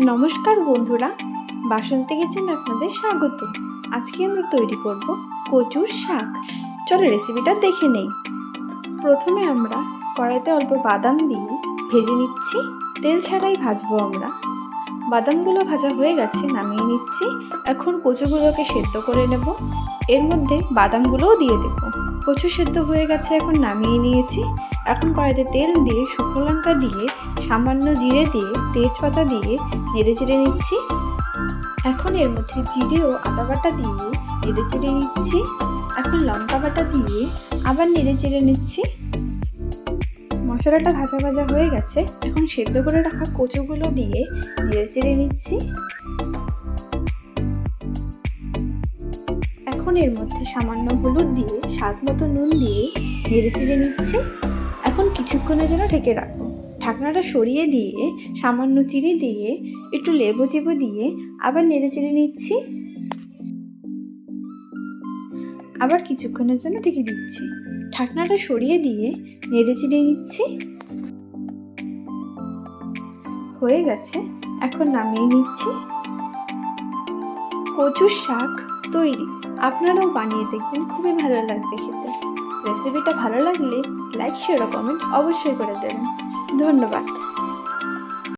নমস্কার বন্ধুরা, বাসন্তী কিচেনে আপনাদের স্বাগত। আজকে আমরা তৈরি করব কচুর শাক। চলো রেসিপিটা দেখে নেই। প্রথমে আমরা কড়াইতে অল্প বাদাম দিয়ে ভেজে নিচ্ছি। তেল ছাড়াই ভাজবো আমরা। বাদামগুলো ভাজা হয়ে গেছে, নামিয়ে নিচ্ছি। এখন কচুগুলোকে সেদ্ধ করে নেব। এর মধ্যে বাদামগুলোও দিয়ে দেব। কচু সেদ্ধ হয়ে গেছে, এখন নামিয়ে নিয়েছি। এখন কড়াইতে তেল দিয়ে শুকনো লঙ্কা দিয়ে সামান্য জিরে দিয়ে তেজপাতা দিয়ে নেড়ে চেড়ে নিচ্ছি। এখন এর মধ্যে জিরে ও আদা বাটা দিয়ে নেড়ে চেড়ে নিচ্ছি। এখন লঙ্কা বাটা দিয়ে আবার নেড়ে চেড়ে নিচ্ছি। মশলাটা ভাজা ভাজা হয়ে গেছে, এখন সেদ্ধ করে রাখা কচুগুলো দিয়ে নেড়ে চেড়ে নিচ্ছি। এখন এর মধ্যে সামান্য হলুদ দিয়ে স্বাদ মতো নুন দিয়ে নেড়ে চেড়ে নিচ্ছি। এখন কিছুক্ষণের জন্য ঢেকে রাখবো। ঢাকনাটা সরিয়ে দিয়ে সামান্য চিনি দিয়ে একটু লেবু চিবু দিয়ে আবার নেড়ে চেড়ে নিচ্ছি। আবার কিছুক্ষণের জন্য ঢেকে দিচ্ছি। ঢাকনাটা সরিয়ে দিয়ে নেড়ে চেড়ে নিচ্ছি। হয়ে গেছে, এখন নামিয়ে নিচ্ছি। কচুর শাক তৈরি। আপনারাও বানিয়ে দেখবেন, খুবই ভালো লাগবে খেতে। রেসিপিটা ভালো লাগলে লাইক, শেয়ার ও কমেন্ট অবশ্যই করে দেবেন। ধন্যবাদ।